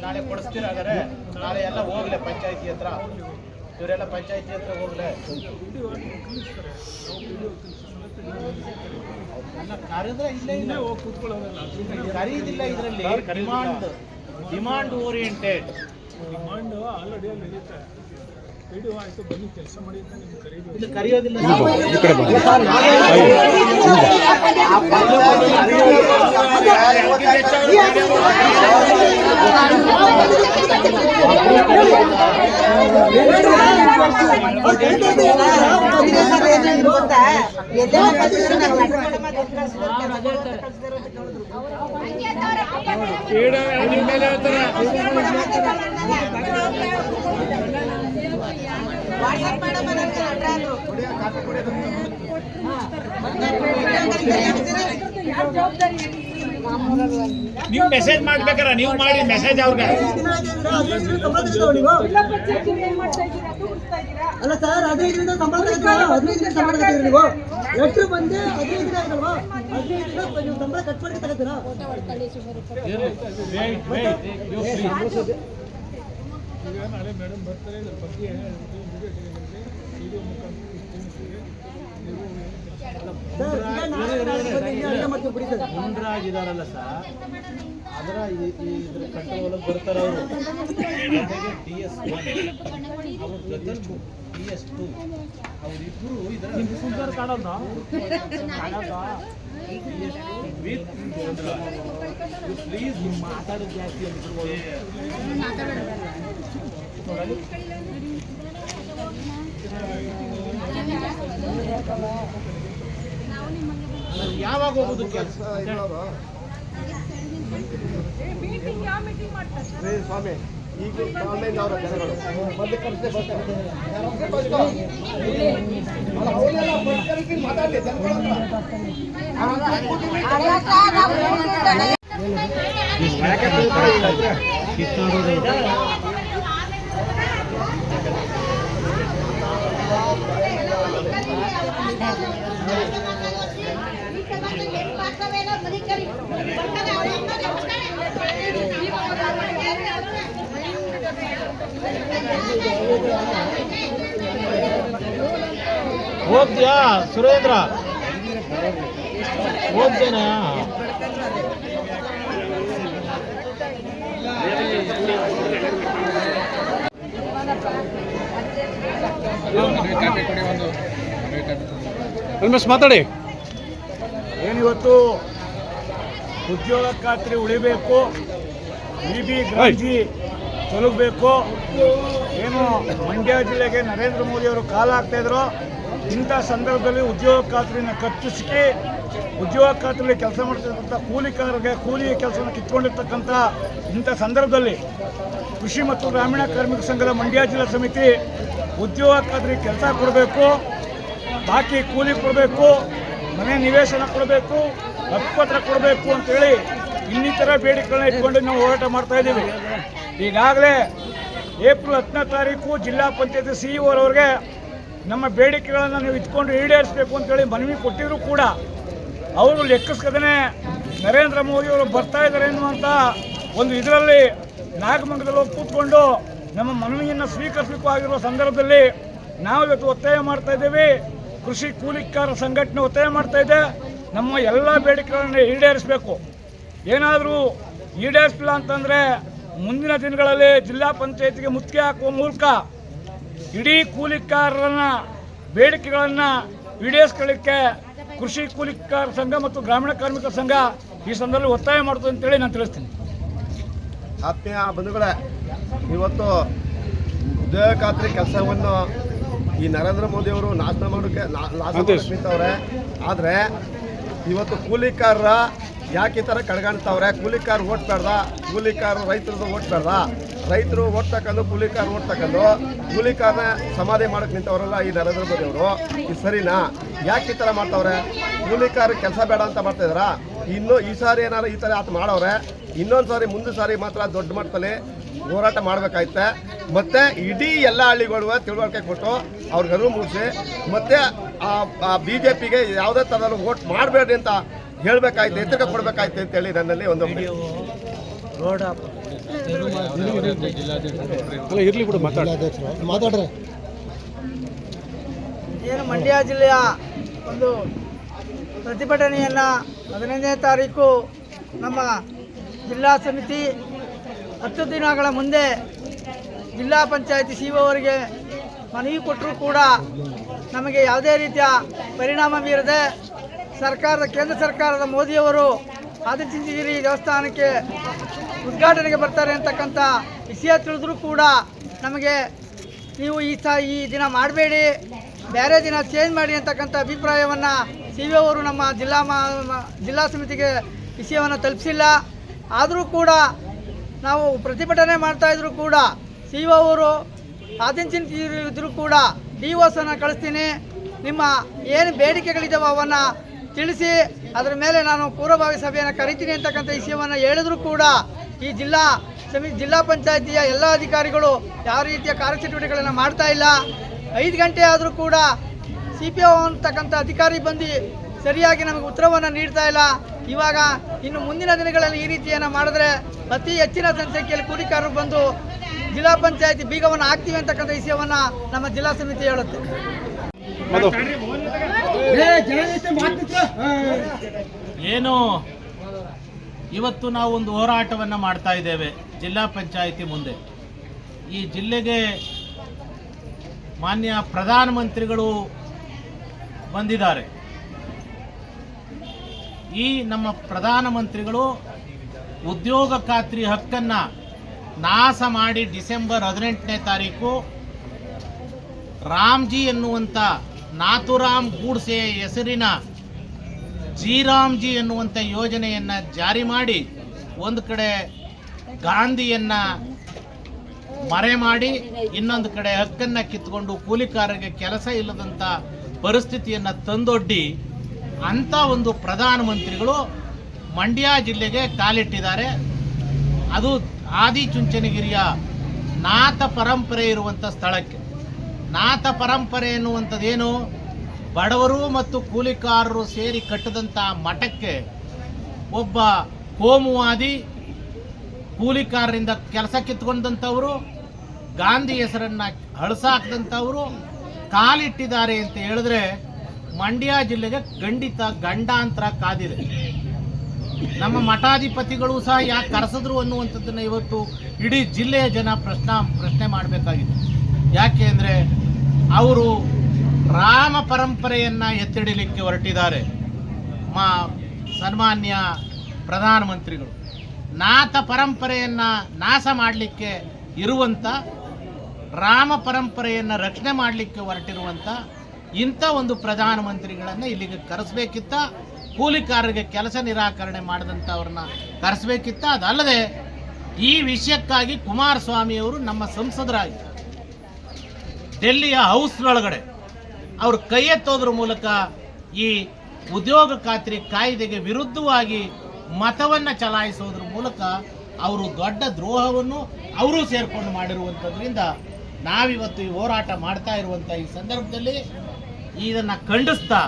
ನಾಳೆ ಕೊಡಿಸ್ತೀರ ಹಾಗಾದ್ರೆ? ನಾಳೆ ಎಲ್ಲ ಹೋಗ್ಲೆ ಪಂಚಾಯತಿ ಹತ್ರ, ಇವರೆಲ್ಲ ಪಂಚಾಯತಿ ಹತ್ರ ಹೋಗ್ಲೆ. ಕರೆದ್ರೆ ಇಲ್ಲೇ ಹೋಗಿ ಕೂತ್ಕೊಳ್ಳೋದಲ್ಲ, ಕರೀದಿಲ್ಲ. ಇದರಲ್ಲಿ ಡಿಮಾಂಡ್ ಓರಿಯೆಂಟೆಡ್. ಡಿಮಾಂಡ್ ಆಲ್ರೆಡಿ ಅಲ್ಲಿ ಇರುತ್ತೆ. ವಿಡಿಯೋ ಆಯಿತು, ಬನ್ನಿ ಕೆಲಸ ಮಾಡಿ ಅಂತ ನಿಮ್ಗೆ ಕರೀದು ಕರೆಯೋದಿಲ್ಲ. ನೀವು ಮೆಸೇಜ್ ಮಾಡ್ಬೇಕಾರ, ನೀವು ಮಾಡಿ ಮೆಸೇಜ್ ಅವ್ರಿಗೆ. ಅಲ್ಲ ಸರ್, 15 ಸಂಬಳ ನೀವು ಎಷ್ಟು ಬಂದು 15 ದಿನ ಆಗಲ್ವಾ? 15 ದಿನ ನೀವು ಸಂಬಳ ಕಟ್ ಮಾಡಿ ತಗೋತೀರಾ? ಈಗ ನಾಳೆ ಮೇಡಮ್ ಬರ್ತಾರೆ, ಇದ್ರ ಬಗ್ಗೆ ಮುಂಡ್ರಾಗಿದಾರಲ್ಲ ಸರ್, ಅದರ ಇದ್ರ ಕಂಟ್ರೋಲ್ ಬರ್ತಾರೆ ಅವರು. ಜೊತೆಗೆ DS1 ಅವ್ರ ಜೊತೆ DS2 ಅವರಿಬ್ಬರು ಇದರ ಸುಂದರ ಕಾಣಲ್ಲ ಪ್ಲೀಸ್ ಮಾತಾಡೋದು ಜಾಸ್ತಿ ಯಾವಾಗ ಹೋಗುದು ಕೆಲಸ? ಸ್ವಾಮಿ, ಈಗ ಆನ್ಲೈನ್ ಅವರ ಜನಗಳು ಬಂದು ಕಳಿಸದೆ ಮಾತಾಡಲಿ ಹೋಗ್ತೀಯಾ ಸುರೇಂದ್ರ? ಹೋಗ್ತೇನಾ? ಮಾತಾಡಿ. ಏನಿವತ್ತು ಉದ್ಯೋಗ ಖಾತ್ರಿ ಉಳಿಬೇಕು, ಬಿ ಗ್ರಾಂಜಿ ತೊಲಗಬೇಕು. ಏನು ಮಂಡ್ಯ ಜಿಲ್ಲೆಗೆ ನರೇಂದ್ರ ಮೋದಿ ಅವರು ಕಾಲ ಹಾಕ್ತಾಯಿದ್ರು, ಇಂಥ ಸಂದರ್ಭದಲ್ಲಿ ಉದ್ಯೋಗ ಖಾತ್ರಿನ ಕತ್ತಿಸಿ ಉದ್ಯೋಗ ಖಾತ್ರಿಯಲ್ಲಿ ಕೆಲಸ ಮಾಡ್ತಿರ್ತಕ್ಕಂಥ ಕೂಲಿಕಾರರಿಗೆ ಕೂಲಿ ಕೆಲಸವನ್ನು ಕಿತ್ಕೊಂಡಿರ್ತಕ್ಕಂಥ ಇಂಥ ಸಂದರ್ಭದಲ್ಲಿ ಕೃಷಿ ಮತ್ತು ಗ್ರಾಮೀಣ ಕಾರ್ಮಿಕ ಸಂಘದ ಮಂಡ್ಯ ಜಿಲ್ಲಾ ಸಮಿತಿ ಉದ್ಯೋಗ ಖಾತ್ರಿ ಕೆಲಸ ಕೊಡಬೇಕು, ಬಾಕಿ ಕೂಲಿ ಕೊಡಬೇಕು, ಮನೆ ನಿವೇಶನ ಕೊಡಬೇಕು, ಹಕ್ಕುಪತ್ರ ಕೊಡಬೇಕು ಅಂತೇಳಿ ಇನ್ನಿತರ ಬೇಡಿಕೆಗಳನ್ನ ಇಟ್ಕೊಂಡು ನಾವು ಹೋರಾಟ ಮಾಡ್ತಾ ಇದ್ದೀವಿ. ಈಗಾಗಲೇ ಏಪ್ರಿಲ್ 10ನೇ ತಾರೀಕು ಜಿಲ್ಲಾ ಪಂಚಾಯತ್ CEO ಅವರಿಗೆ ನಮ್ಮ ಬೇಡಿಕೆಗಳನ್ನು ನೀವು ಇಟ್ಕೊಂಡು ಈಡೇರಿಸಬೇಕು ಅಂತೇಳಿ ಮನವಿ ಕೊಟ್ಟಿದ್ರು ಕೂಡ ಅವರು ಲೆಕ್ಕಿಸ್ಕದೇ ನರೇಂದ್ರ ಮೋದಿ ಅವರು ಬರ್ತಾ ಇದ್ದಾರೆ ಎನ್ನುವಂಥ ಒಂದು ಇದರಲ್ಲಿ ನಾಗಮಂಗಲದಲ್ಲಿ ಹೋಗಿ ಕೂತ್ಕೊಂಡು ನಮ್ಮ ಮನವಿಯನ್ನು ಸ್ವೀಕರಿಸಬೇಕು ಆಗಿರುವ ಸಂದರ್ಭದಲ್ಲಿ ನಾವು ಇವತ್ತು ಒತ್ತಾಯ ಮಾಡ್ತಾ ಇದ್ದೇವೆ. ಕೃಷಿ ಕೂಲಿಕಾರ ಸಂಘಟನೆ ಒತ್ತಾಯ ಮಾಡ್ತಾ ಇದೆ, ನಮ್ಮ ಎಲ್ಲ ಬೇಡಿಕೆಗಳನ್ನು ಈಡೇರಿಸಬೇಕು. ಏನಾದರೂ ಈಡೇರಿಸಲಿಲ್ಲ ಅಂತಂದರೆ ಮುಂದಿನ ದಿನಗಳಲ್ಲಿ ಜಿಲ್ಲಾ ಪಂಚಾಯತಿಗೆ ಮುತ್ತಿಗೆ ಹಾಕುವ ಮೂಲಕ ಇಡೀ ಕೂಲಿಕಾರರನ್ನ ಬೇಡಿಕೆಗಳನ್ನು ಈಡೇರಿಸ್ಕೊಳ್ಳಿಕ್ಕೆ ಕೃಷಿ ಕೂಲಿಕಾರ ಸಂಘ ಮತ್ತು ಗ್ರಾಮೀಣ ಕಾರ್ಮಿಕ ಸಂಘ ಈ ಸಂದರ್ಭದಲ್ಲಿ ಒತ್ತಾಯ ಮಾಡ್ತದೆ ಅಂತೇಳಿ ನಾನು ತಿಳಿಸ್ತೀನಿ. ಆತ್ಮೀಯ ಬಂಧುಗಳೇ, ಇವತ್ತು ಉದ್ಯೋಗ ಖಾತ್ರಿ ಕೆಲಸವನ್ನು ಈ ನರೇಂದ್ರ ಮೋದಿಯವರು ನಾಶ ಮಾಡೋಕ್ಕೆ ನಿಂತವ್ರೆ. ಆದರೆ ಇವತ್ತು ಕೂಲಿಕಾರರ ಯಾಕೆ ಈ ಥರ ಕಡ್ಗಾಣ್ತವ್ರೆ? ಕೂಲಿಕಾರ ಓಟ್ ಬೇಡ್ದ, ಕೂಲಿಕಾರರು ರೈತರದ್ದು ಓಟ್ ಬೇಡ್ದ? ರೈತರು ಓಟ್ ತಗೊಂಡು ಕೂಲಿಕಾರ ಓಟ್ ತಗೊಂಡು ಕೂಲಿಕಾರನ ಸಮಾಧಿ ಮಾಡೋಕ್ಕೆ ನಿಂತವರಲ್ಲ ಈ ನರೇಂದ್ರ ಮೋದಿ ಅವರು. ಇದು ಸರಿನಾ? ಯಾಕೆ ಈ ಥರ ಮಾಡ್ತವ್ರೆ? ಕೂಲಿಕಾರ ಕೆಲಸ ಬೇಡ ಅಂತ ಮಾಡ್ತಾಯಿದಾರ? ಇನ್ನೂ ಈ ಸಾರಿ ಏನಾರು ಈ ಥರ ಆತ ಮಾಡವ್ರೆ, ಇನ್ನೊಂದು ಸಾರಿ ಮುಂದೆ ಸಾರಿ ಮಾತ್ರ ದೊಡ್ಡ ಮಟ್ಟದಲ್ಲಿ ಹೋರಾಟ ಮಾಡಬೇಕಾಯ್ತೆ. ಮತ್ತು ಇಡೀ ಎಲ್ಲ ಹಳ್ಳಿಗಳು ತಿಳುವಳಿಕೆ ಕೊಟ್ಟು ಅವ್ರಿಗೆ ಅರಿವು ಮೂಡಿಸಿ, ಮತ್ತು BJPಗೆ ಯಾವುದೇ ಥರದಲ್ಲಿ ವೋಟ್ ಮಾಡಬೇಡಿ ಅಂತ ಹೇಳ್ಬೇಕಾಯ್ತು, ಎಚ್ಚರಿಕೆ ಕೊಡ್ಬೇಕಾಯ್ತು ಅಂತೇಳಿ ನನ್ನಲ್ಲಿ ಒಂದು ಮಾತಾಡ್ರೆ ಏನು ಮಂಡ್ಯ ಜಿಲ್ಲೆಯ ಒಂದು ಪ್ರತಿಭಟನೆಯನ್ನು 15ನೇ ತಾರೀಕು ನಮ್ಮ ಜಿಲ್ಲಾ ಸಮಿತಿ 10 ದಿನಗಳ ಮುಂದೆ ಜಿಲ್ಲಾ ಪಂಚಾಯತಿ ಸಿಇಒ ಅವರಿಗೆ ಮನವಿ ಕೊಟ್ಟರೂ ಕೂಡ ನಮಗೆ ಯಾವುದೇ ರೀತಿಯ ಪರಿಣಾಮ ಬೀರದೆ ಕೇಂದ್ರ ಸರ್ಕಾರದ ಮೋದಿಯವರು ಆದಿಚುಂಚನಗಿರಿ ದೇವಸ್ಥಾನಕ್ಕೆ ಉದ್ಘಾಟನೆಗೆ ಬರ್ತಾರೆ ಅಂತಕ್ಕಂಥ ವಿಷಯ ತಿಳಿದ್ರೂ ಕೂಡ ನಮಗೆ ನೀವು ಈ ದಿನ ಮಾಡಬೇಡಿ, ಬೇರೆ ದಿನ ಚೇಂಜ್ ಮಾಡಿ ಅಂತಕ್ಕಂಥ ಅಭಿಪ್ರಾಯವನ್ನು ಸಿಇಒ ಅವರು ನಮ್ಮ ಜಿಲ್ಲಾ ಸಮಿತಿಗೆ ವಿಷಯವನ್ನು ತಲುಪಿಸಿಲ್ಲ. ಆದರೂ ಕೂಡ ನಾವು ಪ್ರತಿಭಟನೆ ಮಾಡ್ತಾಯಿದ್ರು ಕೂಡ ಸಿಇಒ ಅವರು ಆದಿಚುಂಚನಗಿರಿ ಕೂಡ DOSನ್ನು ಕಳಿಸ್ತೀನಿ, ನಿಮ್ಮ ಏನು ಬೇಡಿಕೆಗಳಿದ್ದಾವೆ ಅವನ್ನು ತಿಳಿಸಿ ಅದರ ಮೇಲೆ ನಾನು ಪೂರ್ವಭಾವಿ ಸಭೆಯನ್ನು ಕರಿತೀನಿ ಅಂತಕ್ಕಂಥ ವಿಷಯವನ್ನು ಹೇಳಿದ್ರು ಕೂಡ ಈ ಜಿಲ್ಲಾ ಪಂಚಾಯತಿಯ ಎಲ್ಲ ಅಧಿಕಾರಿಗಳು ಯಾವ ರೀತಿಯ ಕಾರ್ಯಚಟುವಟಿಕೆಗಳನ್ನು ಮಾಡ್ತಾ ಇಲ್ಲ. 5 ಗಂಟೆ ಆದರೂ ಕೂಡ CPO ಅಂತಕ್ಕಂಥ ಅಧಿಕಾರಿ ಬಂದು ಸರಿಯಾಗಿ ನಮಗೆ ಉತ್ತರವನ್ನು ನೀಡ್ತಾ ಇಲ್ಲ. ಇವಾಗ ಇನ್ನು ಮುಂದಿನ ದಿನಗಳಲ್ಲಿ ಈ ರೀತಿಯನ್ನು ಮಾಡಿದ್ರೆ ಅತಿ ಹೆಚ್ಚಿನ ಸಂಖ್ಯೆಯಲ್ಲಿ ಕೂಲಿಕಾರರು ಬಂದು ಜಿಲ್ಲಾ ಪಂಚಾಯತಿ ಬೀಗವನ್ನು ಹಾಕ್ತೀವಿ ಅಂತಕ್ಕಂಥ ವಿಷಯವನ್ನು ನಮ್ಮ ಜಿಲ್ಲಾ ಸಮಿತಿ ಹೇಳುತ್ತೆ. ಏನು ಇವತ್ತು ನಾವು ಒಂದು ಹೋರಾಟವನ್ನು ಮಾಡ್ತಾ ಇದ್ದೇವೆ ಜಿಲ್ಲಾ ಪಂಚಾಯಿತಿ ಮುಂದೆ. ಈ ಜಿಲ್ಲೆಗೆ ಮಾನ್ಯ ಪ್ರಧಾನಮಂತ್ರಿಗಳು ಬಂದಿದ್ದಾರೆ. ಈ ನಮ್ಮ ಪ್ರಧಾನಮಂತ್ರಿಗಳು ಉದ್ಯೋಗ ಖಾತ್ರಿ ಹಕ್ಕನ್ನು ನಾಶ ಮಾಡಿ ಡಿಸೆಂಬರ್ 18ನೇ ತಾರೀಕು ರಾಮ್ಜಿ ಎನ್ನುವಂಥ ನಾಥುರಾಮ್ ಗೂಡ್ಸೆ ಹೆಸರಿನ ಜಿ ಎನ್ನುವಂಥ ಯೋಜನೆಯನ್ನು ಜಾರಿ ಮಾಡಿ ಒಂದು ಕಡೆ ಗಾಂಧಿಯನ್ನು ಮರೆ ಮಾಡಿ ಇನ್ನೊಂದು ಕಡೆ ಹಕ್ಕನ್ನು ಕಿತ್ಕೊಂಡು ಕೂಲಿಕಾರರಿಗೆ ಕೆಲಸ ಇಲ್ಲದಂಥ ಪರಿಸ್ಥಿತಿಯನ್ನು ತಂದೊಡ್ಡಿ ಅಂಥ ಒಂದು ಪ್ರಧಾನಮಂತ್ರಿಗಳು ಮಂಡ್ಯ ಜಿಲ್ಲೆಗೆ ಕಾಲಿಟ್ಟಿದ್ದಾರೆ. ಅದು ಆದಿಚುಂಚನಗಿರಿಯ ನಾಥ ಪರಂಪರೆ ಇರುವಂಥ ಸ್ಥಳಕ್ಕೆ. ನಾಥ ಪರಂಪರೆ ಎನ್ನುವಂಥದ್ದೇನು, ಬಡವರು ಮತ್ತು ಕೂಲಿಕಾರರು ಸೇರಿ ಕಟ್ಟಿದಂಥ ಮಠಕ್ಕೆ ಒಬ್ಬ ಕೋಮುವಾದಿ ಕೂಲಿಕಾರರಿಂದ ಕೆಲಸ ಕಿತ್ಕೊಂಡಂಥವರು, ಗಾಂಧಿ ಹೆಸರನ್ನು ಹಳಸಾಕದಂಥವರು ಕಾಲಿಟ್ಟಿದ್ದಾರೆ ಅಂತ ಹೇಳಿದ್ರೆ ಮಂಡ್ಯ ಜಿಲ್ಲೆಗೆ ಖಂಡಿತ ಗಂಡಾಂತರ ಕಾದಿದೆ. ನಮ್ಮ ಮಠಾಧಿಪತಿಗಳು ಸಹ ಯಾಕೆ ಕರೆಸಿದ್ರು ಅನ್ನುವಂಥದ್ದನ್ನು ಇವತ್ತು ಇಡೀ ಜಿಲ್ಲೆಯ ಜನ ಪ್ರಶ್ನೆ ಮಾಡಬೇಕಾಗಿದೆ. ಯಾಕೆ ಅಂದರೆ ಅವರು ರಾಮ ಪರಂಪರೆಯನ್ನು ಎತ್ತಿಡಲಿಕ್ಕೆ ಹೊರಟಿದ್ದಾರೆ. ಸನ್ಮಾನ್ಯ ಪ್ರಧಾನಮಂತ್ರಿಗಳು ನಾಥ ಪರಂಪರೆಯನ್ನು ನಾಶ ಮಾಡಲಿಕ್ಕೆ ಇರುವಂಥ, ರಾಮ ಪರಂಪರೆಯನ್ನು ರಕ್ಷಣೆ ಮಾಡಲಿಕ್ಕೆ ಹೊರಟಿರುವಂಥ ಇಂಥ ಒಂದು ಪ್ರಧಾನಮಂತ್ರಿಗಳನ್ನು ಇಲ್ಲಿಗೆ ಕರೆಸಬೇಕಿತ್ತ, ಕೂಲಿಕಾರರಿಗೆ ಕೆಲಸ ನಿರಾಕರಣೆ ಮಾಡಿದಂಥವ್ರನ್ನ ಕರೆಸಬೇಕಿತ್ತ. ಅದಲ್ಲದೆ ಈ ವಿಷಯಕ್ಕಾಗಿ ಕುಮಾರಸ್ವಾಮಿಯವರು ನಮ್ಮ ಸಂಸದರಾಗಿ ಡೆಲ್ಲಿಯ ಹೌಸ್ನೊಳಗಡೆ ಅವರು ಕೈ ಎತ್ತೋದ್ರ ಮೂಲಕ ಈ ಉದ್ಯೋಗ ಖಾತ್ರಿ ಕಾಯ್ದೆಗೆ ವಿರುದ್ಧವಾಗಿ ಮತವನ್ನು ಚಲಾಯಿಸೋದ್ರ ಮೂಲಕ ಅವರು ದೊಡ್ಡ ದ್ರೋಹವನ್ನು ಅವರೂ ಸೇರಿಕೊಂಡು ಮಾಡಿರುವಂಥದ್ರಿಂದ ನಾವಿವತ್ತು ಈ ಹೋರಾಟ ಮಾಡ್ತಾ ಇರುವಂಥ ಈ ಸಂದರ್ಭದಲ್ಲಿ ಇದನ್ನು ಖಂಡಿಸ್ತಾ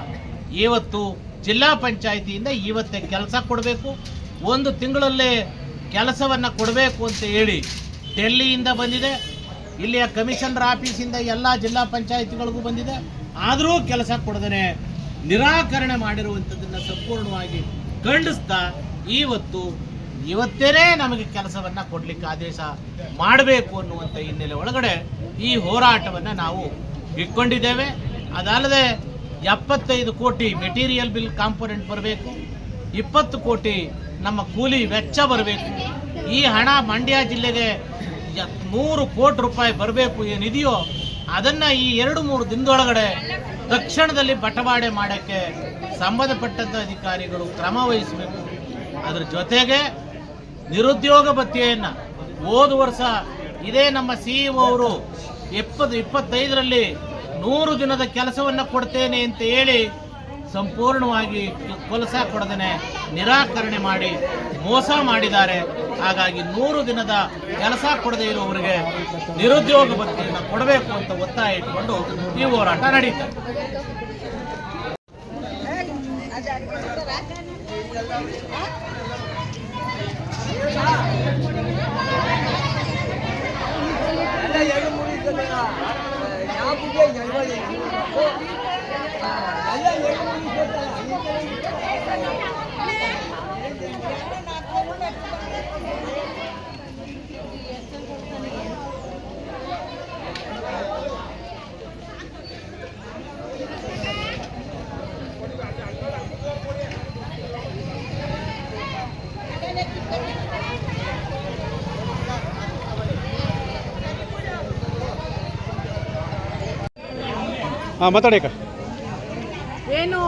ಇವತ್ತು ಜಿಲ್ಲಾ ಪಂಚಾಯಿತಿಯಿಂದ ಇವತ್ತೇ ಕೆಲಸ ಕೊಡಬೇಕು, 1 ತಿಂಗಳಲ್ಲೇ ಕೆಲಸವನ್ನು ಕೊಡಬೇಕು ಅಂತ ಹೇಳಿ ಡೆಲ್ಲಿಯಿಂದ ಬಂದಿದೆ. ಇಲ್ಲಿಯ ಕಮಿಷನರ್ ಆಫೀಸಿಂದ ಎಲ್ಲ ಜಿಲ್ಲಾ ಪಂಚಾಯಿತಿಗಳಿಗೂ ಬಂದಿದೆ. ಆದರೂ ಕೆಲಸ ಕೊಡದೇ ನಿರಾಕರಣೆ ಮಾಡಿರುವಂಥದ್ದನ್ನು ಸಂಪೂರ್ಣವಾಗಿ ಖಂಡಿಸ್ತಾ ಇವತ್ತೇ ನಮಗೆ ಕೆಲಸವನ್ನು ಕೊಡಲಿಕ್ಕೆ ಆದೇಶ ಮಾಡಬೇಕು ಅನ್ನುವಂಥ ಹಿನ್ನೆಲೆ ಒಳಗಡೆ ಈ ಹೋರಾಟವನ್ನು ನಾವು ಇಟ್ಕೊಂಡಿದ್ದೇವೆ. ಅದಲ್ಲದೆ 75 ಕೋಟಿ ಮೆಟೀರಿಯಲ್ ಬಿಲ್ ಕಾಂಪೋನೆಂಟ್ ಬರಬೇಕು, 20 ಕೋಟಿ ನಮ್ಮ ಕೂಲಿ ವೆಚ್ಚ ಬರಬೇಕು. ಈ ಹಣ ಮಂಡ್ಯ ಜಿಲ್ಲೆಗೆ 100 ಕೋಟಿ ರೂಪಾಯಿ ಬರಬೇಕು ಏನಿದೆಯೋ ಅದನ್ನು ಈ 2-3 ದಿನದೊಳಗಡೆ ತಕ್ಷಣದಲ್ಲಿ ಬಟವಾಡೆ ಮಾಡೋಕ್ಕೆ ಸಂಬಂಧಪಟ್ಟಂಥ ಅಧಿಕಾರಿಗಳು ಕ್ರಮ ವಹಿಸಬೇಕು. ಅದರ ಜೊತೆಗೆ ನಿರುದ್ಯೋಗ ಭತ್ಯೆಯನ್ನು ಹೋದ ವರ್ಷ ಇದೇ ನಮ್ಮ CEO ಅವರು 25ರಲ್ಲಿ 100 ದಿನದ ಕೆಲಸವನ್ನು ಕೊಡ್ತೇನೆ ಅಂತ ಹೇಳಿ ಸಂಪೂರ್ಣವಾಗಿ ಕೆಲಸ ಕೊಡದೇ ನಿರಾಕರಣೆ ಮಾಡಿ ಮೋಸ ಮಾಡಿದ್ದಾರೆ. ಹಾಗಾಗಿ 100 ದಿನದ ಕೆಲಸ ಕೊಡದೇ ಇರುವವರಿಗೆ ನಿರುದ್ಯೋಗ ಭತ್ಯೆಯನ್ನು ಕೊಡಬೇಕು ಅಂತ ಒತ್ತಾಯ ಇಟ್ಟುಕೊಂಡು ಈ ಹೋರಾಟ ನಡೀತದೆ. ಮಾತಾಡೇಕ ಏನು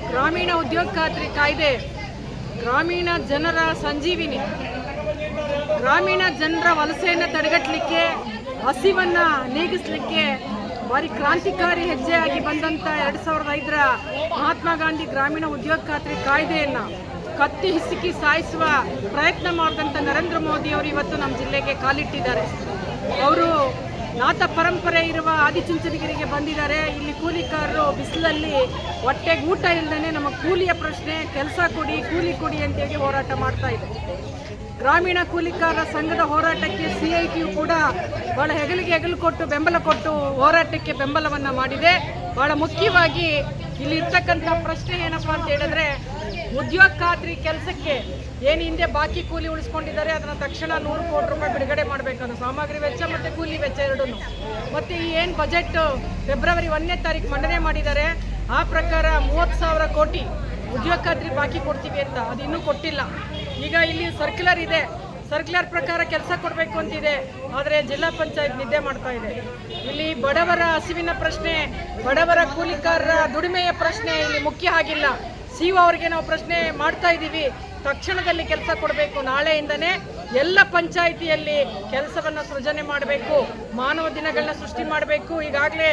ಗ್ರಾಮೀಣ ಉದ್ಯೋಗ ಖಾತ್ರಿ ಕಾಯ್ದೆ ಗ್ರಾಮೀಣ ಜನರ ಸಂಜೀವಿನಿ. ಗ್ರಾಮೀಣ ಜನರ ವಲಸೆಯನ್ನು ತಡೆಗಟ್ಟಲಿಕ್ಕೆ, ಹಸಿವನ್ನು ನೀಗಿಸಲಿಕ್ಕೆ ಭಾರಿ ಕ್ರಾಂತಿಕಾರಿ ಹೆಜ್ಜೆಯಾಗಿ ಬಂದಂಥ 2005ರ ಮಹಾತ್ಮ ಗಾಂಧಿ ಗ್ರಾಮೀಣ ಉದ್ಯೋಗ ಖಾತ್ರಿ ಕಾಯ್ದೆಯನ್ನು ಕತ್ತಿ ಹಿಸುಕಿ ಸಾಯಿಸುವ ಪ್ರಯತ್ನ ಮಾಡಿದಂಥ ನರೇಂದ್ರ ಮೋದಿಯವರು ಇವತ್ತು ನಮ್ಮ ಜಿಲ್ಲೆಗೆ ಕಾಲಿಟ್ಟಿದ್ದಾರೆ. ಅವರು ನಾಥ ಪರಂಪರೆ ಇರುವ ಆದಿಚುಂಚನಗಿರಿಗೆ ಬಂದಿದ್ದಾರೆ. ಇಲ್ಲಿ ಕೂಲಿಕಾರರು ಬಿಸಿಲಲ್ಲಿ ಹೊಟ್ಟೆಗೆ ಊಟ ಇಲ್ಲದೇ ನಮ್ಮ ಕೂಲಿಯ ಪ್ರಶ್ನೆ, ಕೆಲಸ ಕೊಡಿ, ಕೂಲಿ ಕೊಡಿ ಅಂತೇಳಿ ಹೋರಾಟ ಮಾಡ್ತಾ ಇದೆ. ಗ್ರಾಮೀಣ ಕೂಲಿಕಾರರ ಸಂಘದ ಹೋರಾಟಕ್ಕೆ CITಯು ಕೂಡ ಭಾಳ ಹೆಗಲು ಕೊಟ್ಟು ಬೆಂಬಲ ಕೊಟ್ಟು ಹೋರಾಟಕ್ಕೆ ಬೆಂಬಲವನ್ನು ಮಾಡಿದೆ. ಭಾಳ ಮುಖ್ಯವಾಗಿ ಇಲ್ಲಿ ಇರ್ತಕ್ಕಂಥ ಪ್ರಶ್ನೆ ಏನಪ್ಪ ಅಂತ ಹೇಳಿದ್ರೆ, ಉದ್ಯೋಗ ಖಾತ್ರಿ ಕೆಲಸಕ್ಕೆ ಏನು ಹಿಂದೆ ಬಾಕಿ ಕೂಲಿ ಉಳಿಸ್ಕೊಂಡಿದ್ದಾರೆ ಅದನ್ನು ತಕ್ಷಣ 100 ಕೋಟಿ ರೂಪಾಯಿ ಬಿಡುಗಡೆ ಮಾಡಬೇಕನ್ನೋ ಸಾಮಗ್ರಿ ವೆಚ್ಚ ಮತ್ತು ಕೂಲಿ ವೆಚ್ಚ ಎರಡೂ. ಮತ್ತು ಈ ಏನು ಬಜೆಟ್ ಫೆಬ್ರವರಿ 1ನೇ ತಾರೀಕು ಮಂಡನೆ ಮಾಡಿದ್ದಾರೆ, ಆ ಪ್ರಕಾರ 30,000 ಕೋಟಿ ಉದ್ಯೋಗ ಖಾತ್ರಿ ಬಾಕಿ ಕೊಡ್ತೀವಿ ಅಂತ, ಅದು ಇನ್ನೂ ಕೊಟ್ಟಿಲ್ಲ. ಈಗ ಇಲ್ಲಿ ಸರ್ಕ್ಯುಲರ್ ಇದೆ, ಸರ್ಕ್ಯುಲರ್ ಪ್ರಕಾರ ಕೆಲಸ ಕೊಡಬೇಕು ಅಂತಿದೆ, ಆದರೆ ಜಿಲ್ಲಾ ಪಂಚಾಯತ್ ನಿದ್ದೆ ಮಾಡ್ತಾ ಇದೆ. ಇಲ್ಲಿ ಬಡವರ ಹಸಿವಿನ ಪ್ರಶ್ನೆ, ಬಡವರ ಕೂಲಿಕಾರರ ದುಡಿಮೆಯ ಪ್ರಶ್ನೆ ಇಲ್ಲಿ ಮುಖ್ಯ ಆಗಿಲ್ಲ. CO ಅವರಿಗೆ ನಾವು ಪ್ರಶ್ನೆ ಮಾಡ್ತಾ ಇದ್ದೀವಿ, ತಕ್ಷಣದಲ್ಲಿ ಕೆಲಸ ಕೊಡಬೇಕು. ನಾಳೆಯಿಂದನೇ ಎಲ್ಲ ಪಂಚಾಯಿತಿಯಲ್ಲಿ ಕೆಲಸವನ್ನು ಸೃಜನೆ ಮಾಡಬೇಕು, ಮಾನವ ದಿನಗಳನ್ನ ಸೃಷ್ಟಿ ಮಾಡಬೇಕು. ಈಗಾಗಲೇ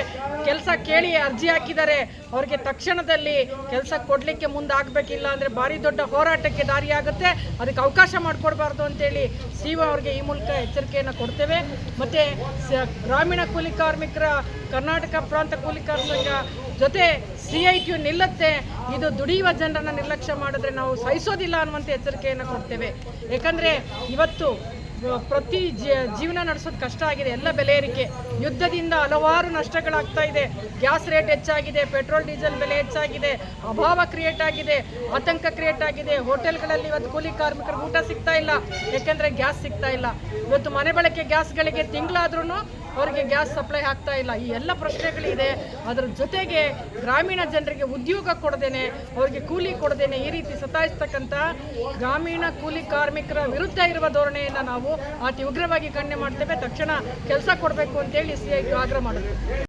ಕೆಲಸ ಕೇಳಿ ಅರ್ಜಿ ಹಾಕಿದ್ದಾರೆ, ಅವ್ರಿಗೆ ತಕ್ಷಣದಲ್ಲಿ ಕೆಲಸ ಕೊಡಲಿಕ್ಕೆ ಮುಂದಾಗಬೇಕಿಲ್ಲ ಅಂದರೆ ಭಾರಿ ದೊಡ್ಡ ಹೋರಾಟಕ್ಕೆ ದಾರಿಯಾಗುತ್ತೆ. ಅದಕ್ಕೆ ಅವಕಾಶ ಮಾಡಿಕೊಡ್ಬಾರ್ದು ಅಂತೇಳಿ CO ಅವ್ರಿಗೆ ಈ ಮೂಲಕ ಎಚ್ಚರಿಕೆಯನ್ನು ಕೊಡ್ತೇವೆ. ಮತ್ತು ಗ್ರಾಮೀಣ ಕೂಲಿ ಕಾರ್ಮಿಕರ ಕರ್ನಾಟಕ ಪ್ರಾಂತ ಕೂಲಿಕಾರ ಸಂಘ ಜೊತೆ CITಯು ನಿಲ್ಲುತ್ತೆ. ಇದು ದುಡಿಯುವ ಜನರನ್ನು ನಿರ್ಲಕ್ಷ್ಯ ಮಾಡಿದ್ರೆ ನಾವು ಸಹಿಸೋದಿಲ್ಲ ಅನ್ನುವಂಥ ಎಚ್ಚರಿಕೆಯನ್ನು ಕೊಡ್ತೇವೆ. ಯಾಕಂದರೆ ಇವತ್ತು ಪ್ರತಿ ಜೀವನ ನಡೆಸೋದು ಕಷ್ಟ ಆಗಿದೆ. ಎಲ್ಲ ಬೆಲೆ ಏರಿಕೆ, ಯುದ್ಧದಿಂದ ಹಲವಾರು ನಷ್ಟಗಳಾಗ್ತಾ ಇದೆ. ಗ್ಯಾಸ್ ರೇಟ್ ಹೆಚ್ಚಾಗಿದೆ, ಪೆಟ್ರೋಲ್ ಡೀಸೆಲ್ ಬೆಲೆ ಹೆಚ್ಚಾಗಿದೆ, ಅಭಾವ ಕ್ರಿಯೇಟ್ ಆಗಿದೆ, ಆತಂಕ ಕ್ರಿಯೇಟ್ ಆಗಿದೆ. ಹೋಟೆಲ್ಗಳಲ್ಲಿ ಇವತ್ತು ಕೂಲಿ ಕಾರ್ಮಿಕರಿಗೆ ಊಟ ಸಿಗ್ತಾ ಇಲ್ಲ, ಯಾಕೆಂದರೆ ಗ್ಯಾಸ್ ಸಿಗ್ತಾ ಇಲ್ಲ. ಇವತ್ತು ಮನೆ ಬಳಕೆ ಗ್ಯಾಸ್ಗಳಿಗೆ ತಿಂಗಳಾದ್ರೂ ಅವರಿಗೆ ಗ್ಯಾಸ್ ಸಪ್ಲೈ ಆಗ್ತಾ ಇಲ್ಲ. ಈ ಎಲ್ಲ ಪ್ರಶ್ನೆಗಳಿದೆ. ಅದರ ಜೊತೆಗೆ ಗ್ರಾಮೀಣ ಜನರಿಗೆ ಉದ್ಯೋಗ ಕೊಡದೇನೆ, ಅವರಿಗೆ ಕೂಲಿ ಕೊಡದೇನೆ ಈ ರೀತಿ ಸತಾಯಿಸ್ತಕ್ಕಂಥ ಗ್ರಾಮೀಣ ಕೂಲಿ ಕಾರ್ಮಿಕರ ವಿರುದ್ಧ ಇರುವ ಧೋರಣೆಯನ್ನು ನಾವು ಅತಿ ಉಗ್ರವಾಗಿ ಖಂಡನೆ ಮಾಡ್ತೇವೆ. ತಕ್ಷಣ ಕೆಲಸ ಕೊಡಬೇಕು ಅಂತೇಳಿ CITಯು ಆಗ್ರಹ ಮಾಡುತ್ತೆ.